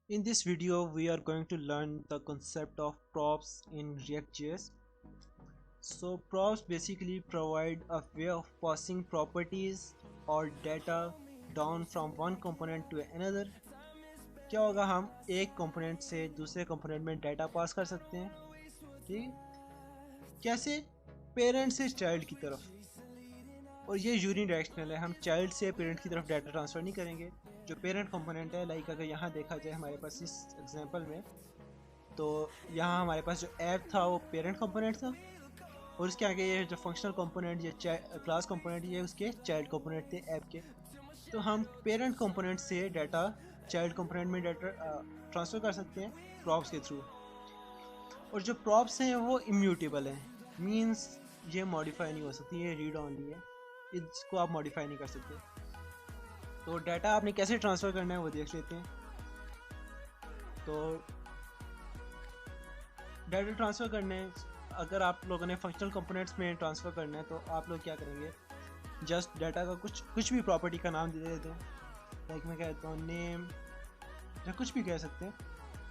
In this video, we are going to learn the concept of props in React.js. So props basically provide a way of passing properties or data down from one component to another. क्या होगा, हम एक component से दूसरे component में data pass कर सकते हैं, ठीक है? कैसे? पेरेंट से चाइल्ड की तरफ, और ये यूनिडायरेक्शनल है। हम चाइल्ड से पेरेंट की तरफ डाटा ट्रांसफ़र नहीं करेंगे। जो पेरेंट कंपोनेंट है, लाइक अगर यहाँ देखा जाए हमारे पास इस एग्जांपल में, तो यहाँ हमारे पास जो ऐप था वो पेरेंट कंपोनेंट था, और उसके आगे ये जो फंक्शनल कंपोनेंट, ये क्लास कंपोनेंट, ये उसके चाइल्ड कंपोनेंट थे ऐप के। तो हम पेरेंट कंपोनेंट से डाटा चाइल्ड कंपोनेंट में डाटा ट्रांसफ़र कर सकते हैं प्रॉप्स के थ्रू। और जो प्रॉप्स हैं वो इम्यूटेबल हैं, मींस ये मॉडिफाई नहीं हो सकती, ये रीड ऑनली है, इसको आप मॉडिफाई नहीं कर सकते। तो डाटा आपने कैसे ट्रांसफ़र करना है वो देख लेते हैं। तो डाटा ट्रांसफ़र करने, अगर आप लोगों ने फंक्शनल कंपोनेंट्स में ट्रांसफ़र करना है तो आप लोग क्या करेंगे, जस्ट डाटा का कुछ भी प्रॉपर्टी का नाम दे देते हैं। लाइक मैं कहता हूँ नेम, या कुछ भी कह सकते हैं,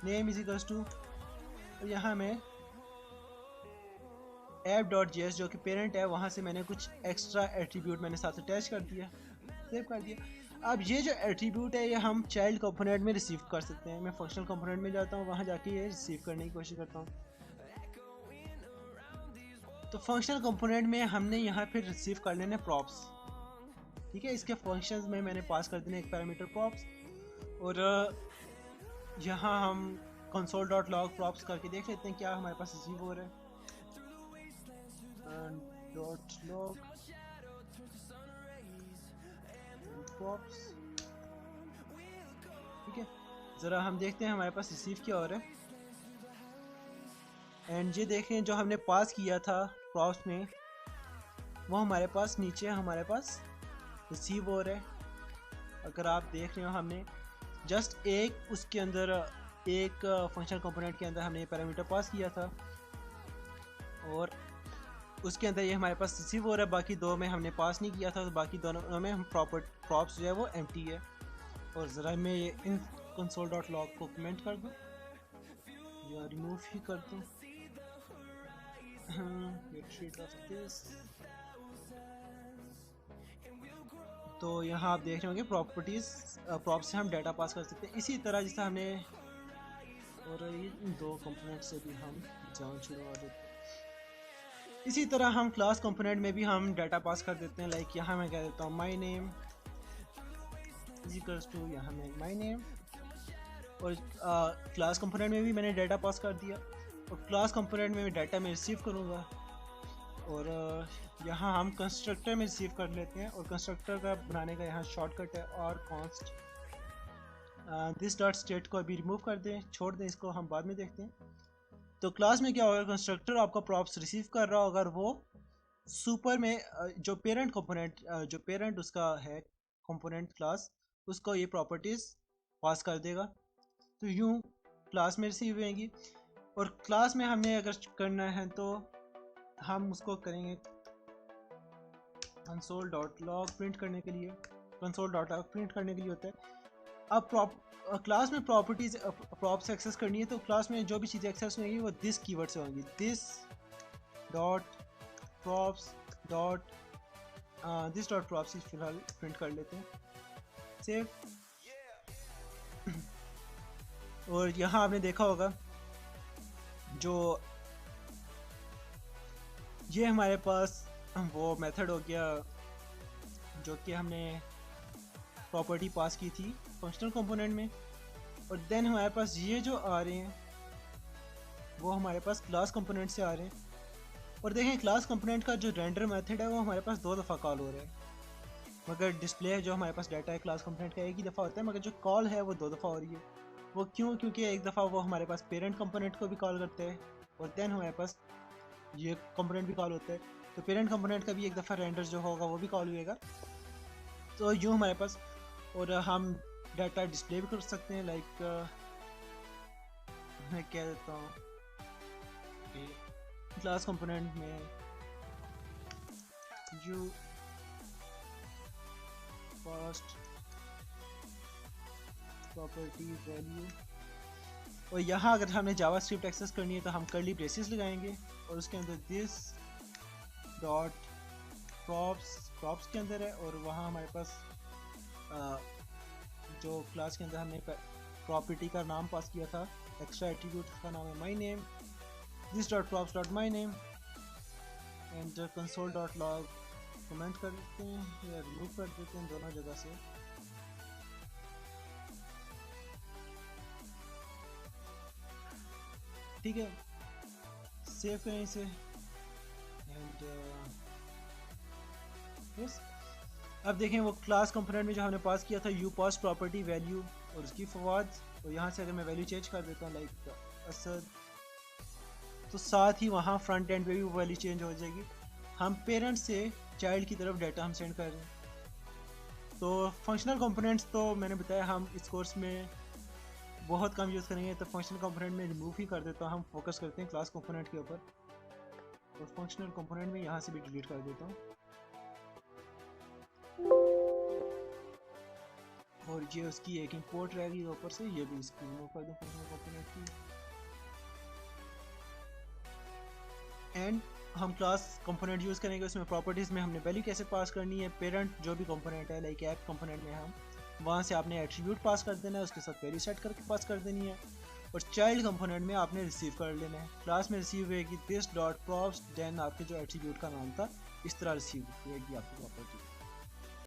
नेम इज इक्वल्स टू, और यहाँ मैं app.js जो कि पेरेंट है, वहाँ से मैंने कुछ एक्स्ट्रा एट्रीब्यूट मैंने साथ अटैच कर दिया, सेव कर दिया। अब ये जो एट्रीब्यूट है ये हम चाइल्ड कंपोनेंट में रिसीव कर सकते हैं। मैं फंक्शनल कंपोनेंट में जाता हूँ, वहाँ जाके ये रिसीव करने की कोशिश करता हूँ। तो फंक्शनल कंपोनेंट में हमने यहाँ फिर रिसीव कर लेने प्रॉप्स, ठीक है। इसके फंक्शंस में मैंने पास कर देने एक पैरामीटर प्रॉप्स, और यहाँ हम console.log प्रॉप्स करके देख लेते हैं क्या हमारे पास रिसीव हो रहा है। डॉट लॉग प्रॉप्स, ठीक है। ज़रा हम देखते हैं हमारे पास रिसीव क्या हो रहा है। एंड ये देखें, जो हमने पास किया था प्रॉप्स में, वो हमारे पास नीचे हमारे पास रिसीव हो रहा है। अगर आप देख रहे हो, हमने जस्ट एक उसके अंदर एक फंक्शन कंपोनेंट के अंदर हमने पैरामीटर पास किया था, और उसके अंदर ये हमारे पास रिसीव हो रहा है। बाकी दो में हमने पास नहीं किया था, तो बाकी दोनों में हम प्रॉप्स जो है वो एम्प्टी है। और ज़रा मैं ये इन console.log को कमेंट कर दूँ या रिमूव ही कर दूँ। तो यहाँ आप देख रहे होंगे प्रॉपर्टीज़, प्रॉप से हम डाटा पास कर सकते हैं इसी तरह जैसे हमने, और इन दो कंपोनेंट से भी हम जान शुरू कर देते हैं। इसी तरह हम क्लास कंपोनेंट में भी हम डाटा पास कर देते हैं। लाइक यहाँ मैं कह देता हूँ my name is equals to, यहाँ मैं माई नेम, और क्लास कंपोनेंट में भी मैंने डाटा पास कर दिया, और क्लास कंपोनेंट में डाटा मैं रिसीव करूँगा। और यहाँ हम कंस्ट्रक्टर में रिसीव कर लेते हैं, और कंस्ट्रक्टर का बनाने का यहाँ शॉर्टकट है और कॉन्स्ट दिस डॉट स्टेट को अभी रिमूव कर दें, छोड़ दें, इसको हम बाद में देखते हैं। तो क्लास में क्या होगा, कंस्ट्रक्टर आपका प्रॉप्स रिसीव कर रहा होगा, और वो सुपर में जो पेरेंट कंपोनेंट, जो पेरेंट उसका है कंपोनेंट क्लास, उसको ये प्रॉपर्टीज़ पास कर देगा। तो यूँ क्लास में रिसीव होंगी। और क्लास में हमने अगर करना है तो हम उसको करेंगे console.log प्रिंट करने के लिए, console.log प्रिंट करने के लिए होता है। अब क्लास में प्रॉपर्टीज प्रॉप्स एक्सेस करनी है, तो क्लास में जो भी चीज़ें एक्सेस होंगी वो दिस कीवर्ड से होंगी। This dot props dot this dot props फिलहाल प्रिंट कर लेते हैं, सेव। और यहाँ आपने देखा होगा जो ये हमारे पास वो मेथड हो गया जो कि हमने प्रॉपर्टी पास की थी फंक्शनल कंपोनेंट में। और देन हमारे पास ये जो आ रहे हैं वो हमारे पास क्लास कंपोनेंट से आ रहे हैं। और देखें, क्लास कंपोनेंट का जो रेंडर मेथड है वो हमारे पास दो दफ़ा कॉल हो रहा है, मगर डिस्प्ले जो हमारे पास डाटा है क्लास कंपोनेंट का एक ही दफ़ा होता है, मगर जो कॉल है वो दो दफ़ा हो रही है। वो क्यों? क्योंकि एक दफ़ा वो हमारे पास पेरेंट कंपोनेंट को भी कॉल करते हैं, और देन हमारे पास ये कंपोनेंट भी कॉल होता है। तो पेरेंट कंपोनेंट का भी एक दफ़ा रेंडर जो होगा वो भी कॉल हुएगा। तो यूँ हमारे पास, और हम डाटा डिस्प्ले भी कर सकते हैं। लाइक मैं कह देता हूँ क्लास कंपोनेंट में यू फर्स्ट प्रॉपर्टी वैल्यू, और यहाँ अगर हमने जावास्क्रिप्ट एक्सेस करनी है तो हम कर्ली ब्रेसेस लगाएंगे और उसके अंदर दिस डॉट प्रॉप्स के अंदर है, और वहाँ हमारे पास जो क्लास के अंदर हमने प्रॉपर्टी का नाम पास किया था, एक्स्ट्रा एट्रीब्यूट का नाम है my name, this dot props dot my name and console dot log comment कर देते हैं या रिमूव कर देते हैं दोनों जगह से। ठीक है, सेव करें इसे एंड यस। अब देखें वो क्लास कंपोनेंट में जो हमने पास किया था यू पास प्रॉपर्टी वैल्यू और उसकी फवाद, और यहाँ से अगर मैं वैल्यू चेंज कर देता हूँ लाइक असद, तो साथ ही वहाँ फ्रंट एंड पे भी वो वैल्यू चेंज हो जाएगी। हम पेरेंट से चाइल्ड की तरफ डाटा हम सेंड कर रहे हैं। तो फंक्शनल कंपोनेंट्स तो मैंने बताया हम इस कोर्स में बहुत कम यूज़ करेंगे, तो फंक्शनल कंपोनेंट में रिमूव ही कर देता हूँ, हम फोकस करते हैं क्लास कंपोनेंट के ऊपर। तो फंक्शनल कंपोनेंट में यहाँ से भी डिलीट कर देता हूँ, और ये उसकी एक इंपोर्ट रहेगी ऊपर से, ये भी इसकी रिमूव कर दूँ फंक्शनल कंपोनेंट की। एंड हम क्लास कंपोनेंट यूज़ करेंगे, उसमें प्रॉपर्टीज़ में हमने वैल्यू कैसे पास करनी है, पेरेंट जो भी कंपोनेंट है लाइक ऐप कंपोनेंट में हम वहाँ से आपने एट्रीब्यूट पास कर देना है, उसके साथ वैल्यू सेट करके पास कर देनी है, और चाइल्ड कंपोनेंट में आपने रिसीव कर लेना है। क्लास में रिसीव होएगी दिस डॉट प्रॉप्स, देन आपके जो एट्रीब्यूट का नाम था इस तरह रिसीव होएगी आपकी प्रॉपर्टी।